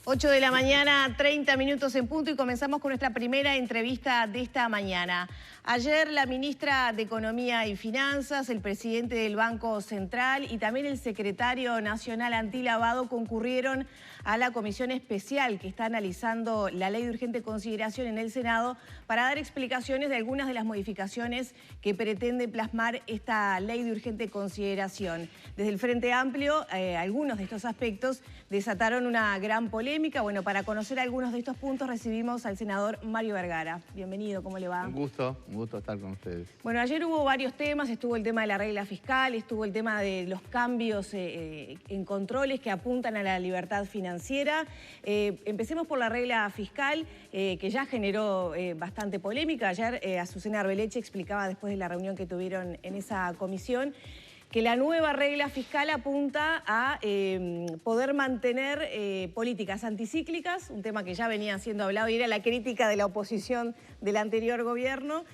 8 de la mañana, 30 minutos en punto y comenzamos con nuestra primera entrevista de esta mañana. Ayer la ministra de Economía y Finanzas, el presidente del Banco Central y también el secretario nacional antilavado concurrieron a la comisión especial que está analizando la ley de urgente consideración en el Senado para dar explicaciones de algunas de las modificaciones que pretende plasmar esta ley de urgente consideración. Desde el Frente Amplio, algunos de estos aspectos desataron una gran polémica. Bueno, para conocer algunos de estos puntos recibimos al senador Mario Vergara. Bienvenido, ¿cómo le va? Un gusto estar con ustedes. Bueno, ayer hubo varios temas, estuvo el tema de la regla fiscal, estuvo el tema de los cambios en controles que apuntan a la libertad financiera. Empecemos por la regla fiscal, que ya generó bastante polémica. Ayer Azucena Arbeleche explicaba después de la reunión que tuvieron en esa comisión que la nueva regla fiscal apunta a poder mantener políticas anticíclicas, un tema que ya venía siendo hablado y era la crítica de la oposición del anterior gobierno,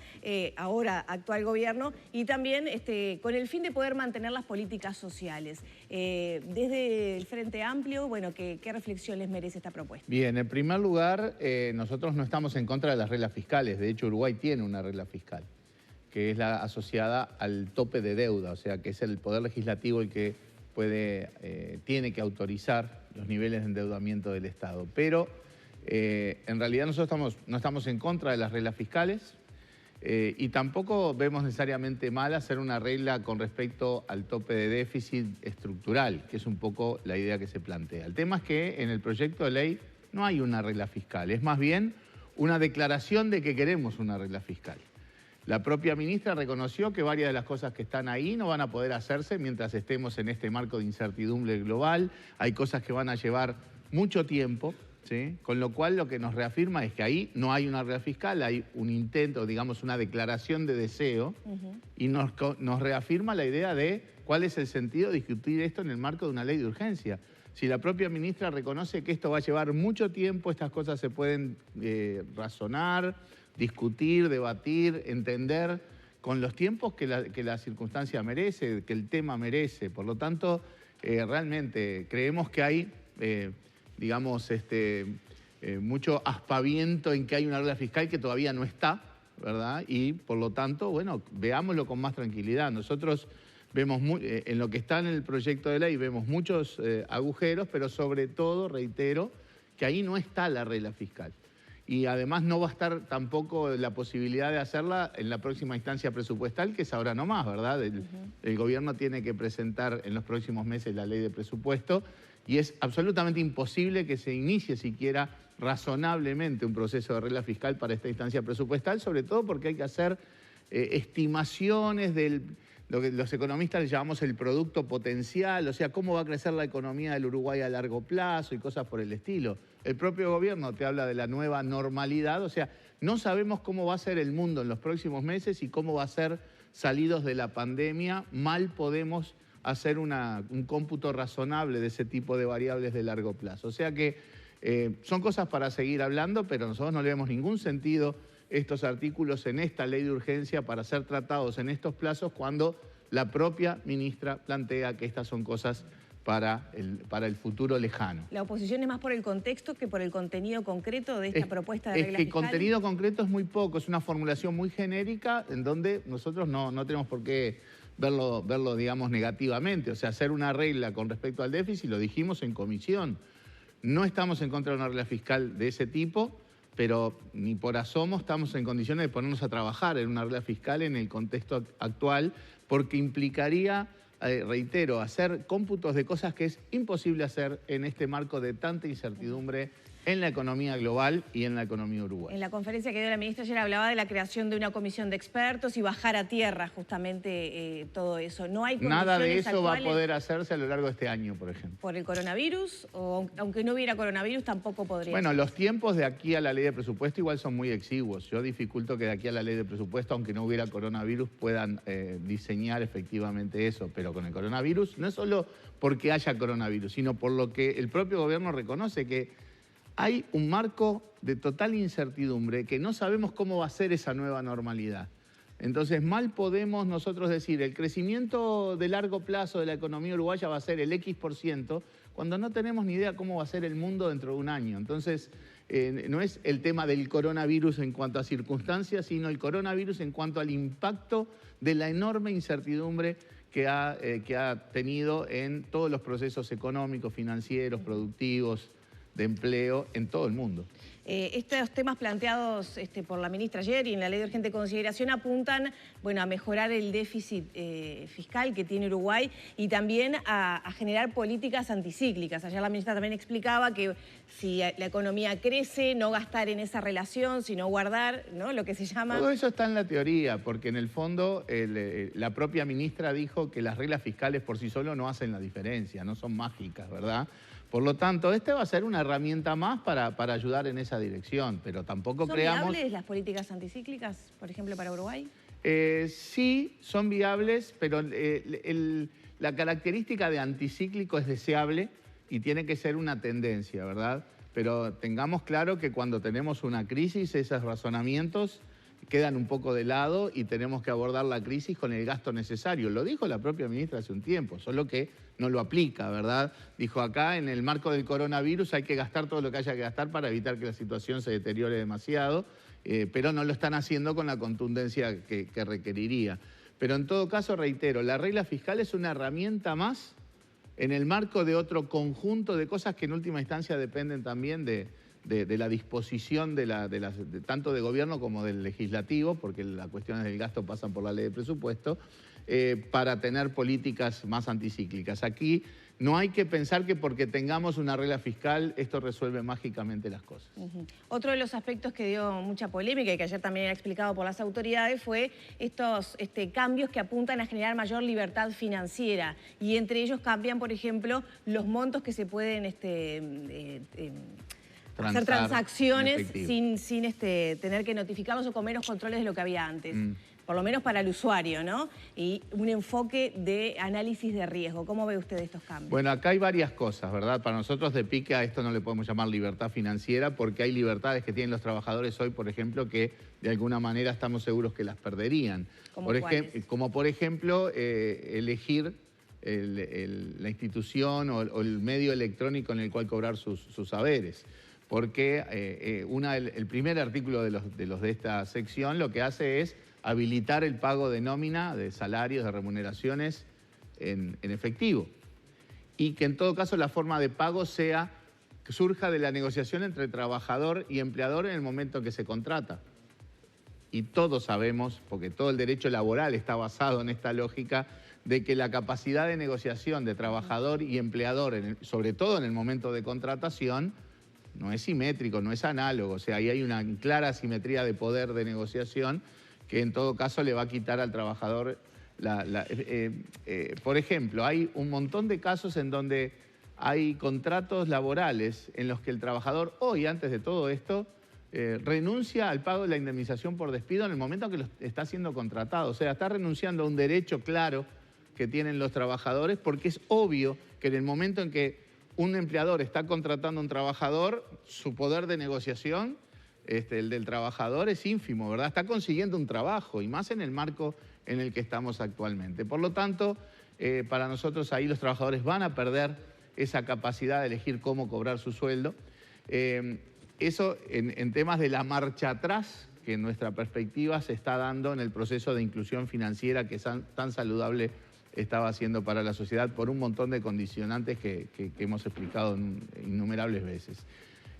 ahora actual gobierno, y también con el fin de poder mantener las políticas sociales. Desde el Frente Amplio, bueno, ¿qué reflexión les merece esta propuesta? Bien, en primer lugar, nosotros no estamos en contra de las reglas fiscales. De hecho, Uruguay tiene una regla fiscal, que es la asociada al tope de deuda, o sea, que es el Poder Legislativo el que tiene que autorizar los niveles de endeudamiento del Estado. Pero en realidad nosotros no estamos en contra de las reglas fiscales y tampoco vemos necesariamente mal hacer una regla con respecto al tope de déficit estructural, que es un poco la idea que se plantea. El tema es que en el proyecto de ley no hay una regla fiscal, es más bien una declaración de que queremos una regla fiscal. La propia ministra reconoció que varias de las cosas que están ahí no van a poder hacerse mientras estemos en este marco de incertidumbre global. Hay cosas que van a llevar mucho tiempo, ¿sí? Con lo cual lo que nos reafirma es que ahí no hay una regla fiscal, hay un intento, digamos, una declaración de deseo y nos reafirma la idea de cuál es el sentido de discutir esto en el marco de una ley de urgencia. Si la propia ministra reconoce que esto va a llevar mucho tiempo, estas cosas se pueden razonar, discutir, debatir, entender con los tiempos que la circunstancia merece, que el tema merece. Por lo tanto, realmente creemos que hay, digamos, mucho aspaviento en que hay una regla fiscal que todavía no está, ¿verdad? Y por lo tanto, bueno, veámoslo con más tranquilidad. Nosotros vemos en lo que está en el proyecto de ley, vemos muchos agujeros, pero sobre todo, reitero, que ahí no está la regla fiscal. Y además no va a estar tampoco la posibilidad de hacerla en la próxima instancia presupuestal, que es ahora nomás, ¿verdad? El gobierno tiene que presentar en los próximos meses la ley de presupuesto y es absolutamente imposible que se inicie siquiera razonablemente un proceso de regla fiscal para esta instancia presupuestal, sobre todo porque hay que hacer estimaciones del lo que los economistas le llamamos el producto potencial, o sea, cómo va a crecer la economía del Uruguay a largo plazo y cosas por el estilo. El propio gobierno te habla de la nueva normalidad, o sea, no sabemos cómo va a ser el mundo en los próximos meses y cómo va a ser salidos de la pandemia. Mal podemos hacer un cómputo razonable de ese tipo de variables de largo plazo. O sea que son cosas para seguir hablando, pero nosotros no le vemos ningún sentido estos artículos en esta ley de urgencia para ser tratados en estos plazos cuando la propia ministra plantea que estas son cosas para el futuro lejano. ¿La oposición es más por el contexto que por el contenido concreto de esta propuesta de regla fiscal? Es que contenido concreto es muy poco, es una formulación muy genérica en donde nosotros no tenemos por qué verlo, digamos, negativamente. O sea, hacer una regla con respecto al déficit, lo dijimos en comisión. No estamos en contra de una regla fiscal de ese tipo, pero ni por asomo estamos en condiciones de ponernos a trabajar en una regla fiscal en el contexto actual, porque implicaría, reitero, hacer cómputos de cosas que es imposible hacer en este marco de tanta incertidumbre en la economía global y en la economía uruguaya. En la conferencia que dio la ministra ayer hablaba de la creación de una comisión de expertos y bajar a tierra justamente todo eso. ¿No hay condiciones Nada de eso actuales va a poder hacerse a lo largo de este año, por ejemplo. ¿Por el coronavirus? ¿O aunque no hubiera coronavirus tampoco podría? Bueno, los tiempos de aquí a la ley de presupuesto igual son muy exiguos. Yo dificulto que de aquí a la ley de presupuesto, aunque no hubiera coronavirus, puedan diseñar efectivamente eso. Pero con el coronavirus, no es solo porque haya coronavirus, sino por lo que el propio gobierno reconoce que hay un marco de total incertidumbre que no sabemos cómo va a ser esa nueva normalidad. Entonces, mal podemos nosotros decir, el crecimiento de largo plazo de la economía uruguaya va a ser el X%, cuando no tenemos ni idea cómo va a ser el mundo dentro de un año. Entonces, no es el tema del coronavirus en cuanto a circunstancias, sino el coronavirus en cuanto al impacto de la enorme incertidumbre que ha tenido en todos los procesos económicos, financieros, productivos, de empleo en todo el mundo. Estos temas planteados por la ministra ayer y en la Ley de Urgente Consideración apuntan, bueno, a mejorar el déficit fiscal que tiene Uruguay y también a generar políticas anticíclicas. Ayer la ministra también explicaba que si la economía crece, no gastar en esa relación, sino guardar, ¿no?, lo que se llama... Todo eso está en la teoría, porque en el fondo la propia ministra dijo que las reglas fiscales por sí solas no hacen la diferencia, no son mágicas, ¿verdad? Por lo tanto, esta va a ser una herramienta más para ayudar en esa dirección, pero tampoco creamos... ¿Son viables las políticas anticíclicas, por ejemplo, para Uruguay? Sí, son viables, pero la característica de anticíclico es deseable y tiene que ser una tendencia, ¿verdad? Pero tengamos claro que cuando tenemos una crisis, esos razonamientos quedan un poco de lado y tenemos que abordar la crisis con el gasto necesario. Lo dijo la propia ministra hace un tiempo, solo que no lo aplica, ¿verdad? Dijo acá, en el marco del coronavirus hay que gastar todo lo que haya que gastar para evitar que la situación se deteriore demasiado, pero no lo están haciendo con la contundencia que requeriría. Pero en todo caso, reitero, la regla fiscal es una herramienta más en el marco de otro conjunto de cosas que en última instancia dependen también de la disposición tanto de gobierno como del legislativo, porque las cuestiones del gasto pasan por la ley de presupuesto, para tener políticas más anticíclicas. Aquí no hay que pensar que porque tengamos una regla fiscal esto resuelve mágicamente las cosas. Otro de los aspectos que dio mucha polémica y que ayer también era explicado por las autoridades fue estos cambios que apuntan a generar mayor libertad financiera y entre ellos cambian, por ejemplo, los montos que se pueden hacer transacciones sin tener que notificarlos o con menos controles de lo que había antes. Por lo menos para el usuario, ¿no? Y un enfoque de análisis de riesgo. ¿Cómo ve usted estos cambios? Bueno, acá hay varias cosas, ¿verdad? Para nosotros de pique a esto no le podemos llamar libertad financiera porque hay libertades que tienen los trabajadores hoy, por ejemplo, que de alguna manera estamos seguros que las perderían. Como por ejemplo, elegir la institución o el medio electrónico en el cual cobrar sus saberes. Porque el primer artículo de esta sección lo que hace es habilitar el pago de nómina, de salarios, de remuneraciones en efectivo. Y que en todo caso la forma de pago surja de la negociación entre trabajador y empleador en el momento en que se contrata. Y todos sabemos, porque todo el derecho laboral está basado en esta lógica, de que la capacidad de negociación de trabajador y empleador, sobre todo en el momento de contratación, no es simétrico, no es análogo. O sea, ahí hay una clara asimetría de poder de negociación que en todo caso le va a quitar al trabajador. Por ejemplo, hay un montón de casos en donde hay contratos laborales en los que el trabajador hoy, antes de todo esto, renuncia al pago de la indemnización por despido en el momento en que está siendo contratado. O sea, está renunciando a un derecho claro que tienen los trabajadores porque es obvio que en el momento en que un empleador está contratando a un trabajador, su poder de negociación, el del trabajador, es ínfimo, ¿verdad? Está consiguiendo un trabajo y más en el marco en el que estamos actualmente. Por lo tanto, para nosotros ahí los trabajadores van a perder esa capacidad de elegir cómo cobrar su sueldo. Eso en temas de la marcha atrás, que en nuestra perspectiva se está dando en el proceso de inclusión financiera que tan saludable estaba haciendo para la sociedad por un montón de condicionantes que hemos explicado innumerables veces.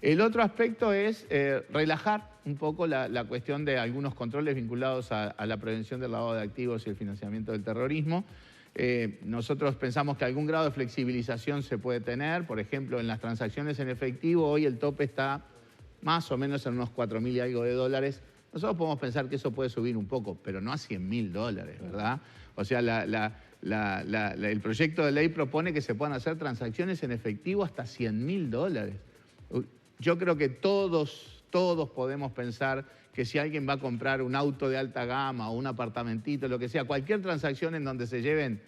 El otro aspecto es relajar un poco la cuestión de algunos controles vinculados a la prevención del lavado de activos y el financiamiento del terrorismo. Nosotros pensamos que algún grado de flexibilización se puede tener. Por ejemplo, en las transacciones en efectivo, hoy el tope está más o menos en unos 4.000 y algo de dólares. Nosotros podemos pensar que eso puede subir un poco, pero no a 100.000 dólares, ¿verdad? O sea, el proyecto de ley propone que se puedan hacer transacciones en efectivo hasta 100.000 dólares. Yo creo que todos podemos pensar que si alguien va a comprar un auto de alta gama o un apartamentito, lo que sea, cualquier transacción en donde se lleven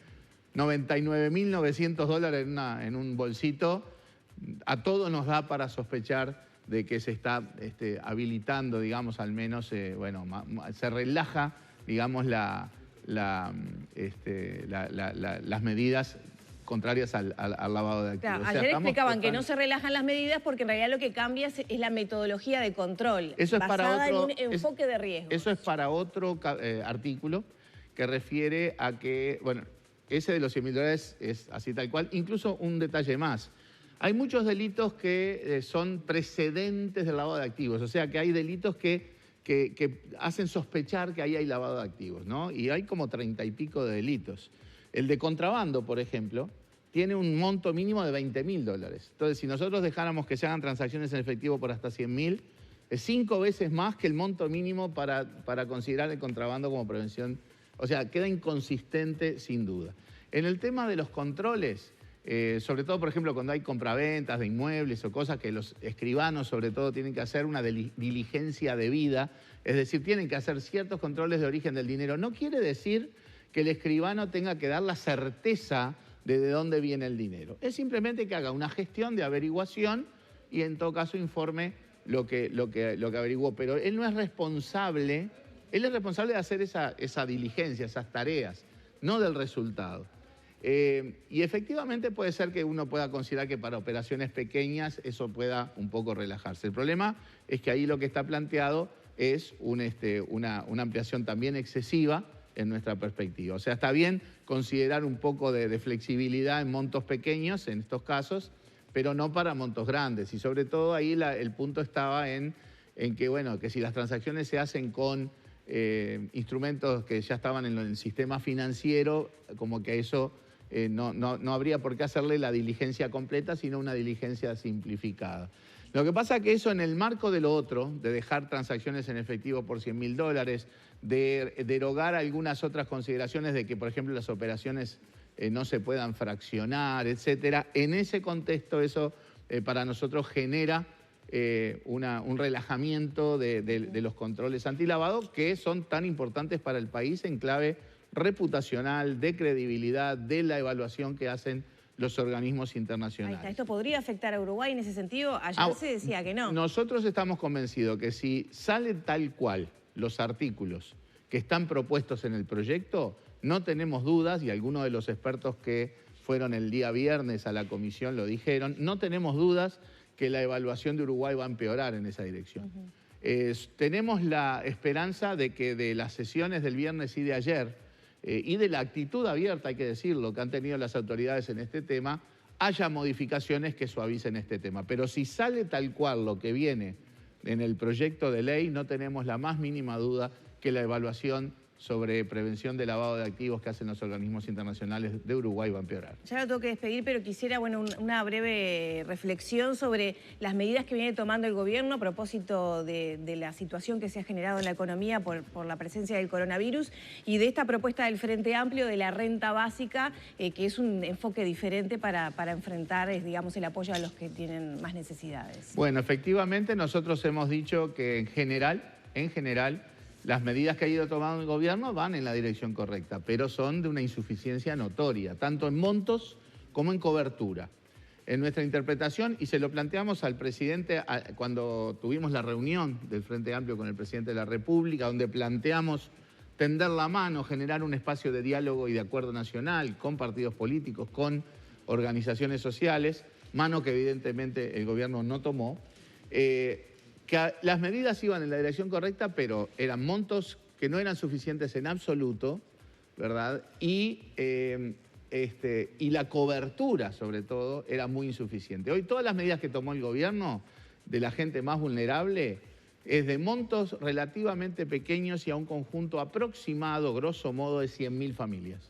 99.900 dólares en un bolsito, a todos nos da para sospechar de que se está habilitando, digamos, al menos, se relaja digamos, las medidas contrarias al lavado de activos. Claro, O sea, ayer explicaban que no tratando... se relajan las medidas porque en realidad lo que cambia es la metodología de control, Eso es basada para otro, en un enfoque de riesgo. Eso es para otro artículo que refiere a que, bueno, ese de los $100.000 es así tal cual. Incluso un detalle más. Hay muchos delitos que son precedentes del lavado de activos, o sea que hay delitos que hacen sospechar que ahí hay lavado de activos, ¿no? Y hay como 30 y pico de delitos. El de contrabando, por ejemplo, tiene un monto mínimo de $20.000. Entonces, si nosotros dejáramos que se hagan transacciones en efectivo por hasta 100.000, es 5 veces más que el monto mínimo para considerar el contrabando como prevención. O sea, queda inconsistente sin duda. En el tema de los controles, sobre todo, por ejemplo, cuando hay compraventas de inmuebles o cosas que los escribanos, sobre todo, tienen que hacer una diligencia debida, es decir, tienen que hacer ciertos controles de origen del dinero. No quiere decir que el escribano tenga que dar la certeza de dónde viene el dinero. Es simplemente que haga una gestión de averiguación y en todo caso informe lo que averiguó. Pero él no es responsable, él es responsable de hacer esa diligencia, esas tareas, no del resultado. Y efectivamente puede ser que uno pueda considerar que para operaciones pequeñas eso pueda un poco relajarse. El problema es que ahí lo que está planteado es una ampliación también excesiva en nuestra perspectiva. O sea, está bien considerar un poco de flexibilidad en montos pequeños, en estos casos, pero no para montos grandes. Y sobre todo ahí el punto estaba en que, bueno, que si las transacciones se hacen con instrumentos que ya estaban en el sistema financiero, como que eso no habría por qué hacerle la diligencia completa, sino una diligencia simplificada. Lo que pasa es que eso en el marco de lo otro, de dejar transacciones en efectivo por $100.000, de derogar algunas otras consideraciones de que, por ejemplo, las operaciones no se puedan fraccionar, etcétera, en ese contexto eso para nosotros genera un relajamiento de los controles antilavado que son tan importantes para el país en clave reputacional, de credibilidad, de la evaluación que hacen los organismos internacionales. Ahí está. ¿Esto podría afectar a Uruguay en ese sentido? Ayer se decía que no. Nosotros estamos convencidos que si salen tal cual los artículos que están propuestos en el proyecto, no tenemos dudas, y algunos de los expertos que fueron el día viernes a la comisión lo dijeron, no tenemos dudas que la evaluación de Uruguay va a empeorar en esa dirección. Tenemos la esperanza de que de las sesiones del viernes y de ayer, y de la actitud abierta, hay que decirlo, que han tenido las autoridades en este tema, haya modificaciones que suavicen este tema. Pero si sale tal cual lo que viene en el proyecto de ley, no tenemos la más mínima duda que la evaluación sobre prevención de lavado de activos que hacen los organismos internacionales de Uruguay va a empeorar. Ya lo tengo que despedir, pero quisiera una breve reflexión sobre las medidas que viene tomando el gobierno a propósito de la situación que se ha generado en la economía por la presencia del coronavirus y de esta propuesta del Frente Amplio de la renta básica, que es un enfoque diferente para enfrentar, digamos, el apoyo a los que tienen más necesidades. Bueno, efectivamente nosotros hemos dicho que en general, las medidas que ha ido tomando el gobierno van en la dirección correcta, pero son de una insuficiencia notoria, tanto en montos como en cobertura. En nuestra interpretación, y se lo planteamos al presidente cuando tuvimos la reunión del Frente Amplio con el presidente de la República, donde planteamos tender la mano, generar un espacio de diálogo y de acuerdo nacional con partidos políticos, con organizaciones sociales, mano que evidentemente el gobierno no tomó, que las medidas iban en la dirección correcta, pero eran montos que no eran suficientes en absoluto, ¿verdad? Y la cobertura, sobre todo, era muy insuficiente. Hoy todas las medidas que tomó el gobierno de la gente más vulnerable es de montos relativamente pequeños y a un conjunto aproximado, grosso modo, de 100.000 familias.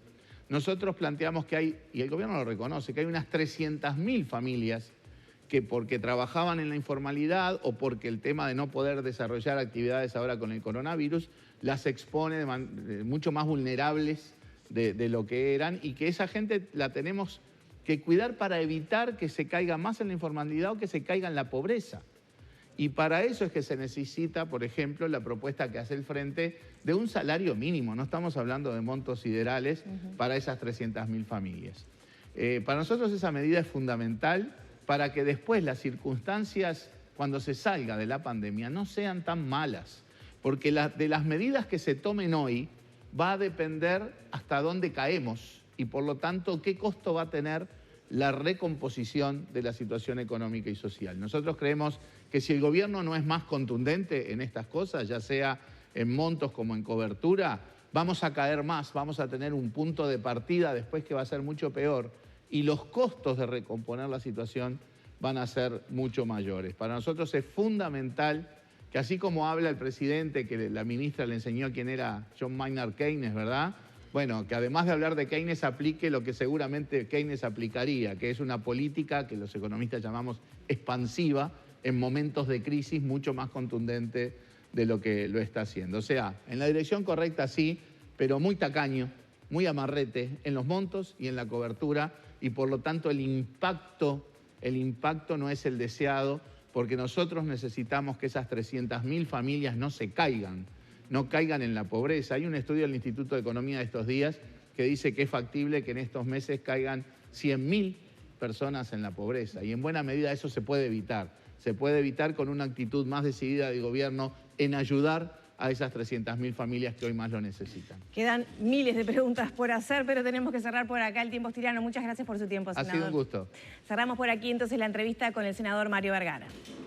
Nosotros planteamos que hay, y el gobierno lo reconoce, que hay unas 300.000 familias que porque trabajaban en la informalidad o porque el tema de no poder desarrollar actividades ahora con el coronavirus las expone mucho más vulnerables de lo que eran y que esa gente la tenemos que cuidar para evitar que se caiga más en la informalidad o que se caiga en la pobreza. Y para eso es que se necesita, por ejemplo, la propuesta que hace el Frente de un salario mínimo. No estamos hablando de montos siderales para esas 300.000 familias. Para nosotros esa medida es fundamental para que después las circunstancias, cuando se salga de la pandemia, no sean tan malas. Porque de las medidas que se tomen hoy, va a depender hasta dónde caemos y por lo tanto qué costo va a tener la recomposición de la situación económica y social. Nosotros creemos que si el gobierno no es más contundente en estas cosas, ya sea en montos como en cobertura, vamos a caer más, vamos a tener un punto de partida después que va a ser mucho peor y los costos de recomponer la situación van a ser mucho mayores. Para nosotros es fundamental que así como habla el presidente, que la ministra le enseñó quién era John Maynard Keynes, ¿verdad? Bueno, que además de hablar de Keynes aplique lo que seguramente Keynes aplicaría, que es una política que los economistas llamamos expansiva en momentos de crisis mucho más contundente de lo que lo está haciendo. O sea, en la dirección correcta sí, pero muy tacaño, muy amarrete en los montos y en la cobertura y por lo tanto el impacto no es el deseado porque nosotros necesitamos que esas 300.000 familias no caigan en la pobreza. Hay un estudio del Instituto de Economía de estos días que dice que es factible que en estos meses caigan 100.000 personas en la pobreza y en buena medida eso se puede evitar. Se puede evitar con una actitud más decidida del gobierno en ayudar a esas 300.000 familias que hoy más lo necesitan. Quedan miles de preguntas por hacer, pero tenemos que cerrar por acá. El tiempo es tirano. Muchas gracias por su tiempo, senador. Ha sido un gusto. Cerramos por aquí entonces la entrevista con el senador Mario Vergara.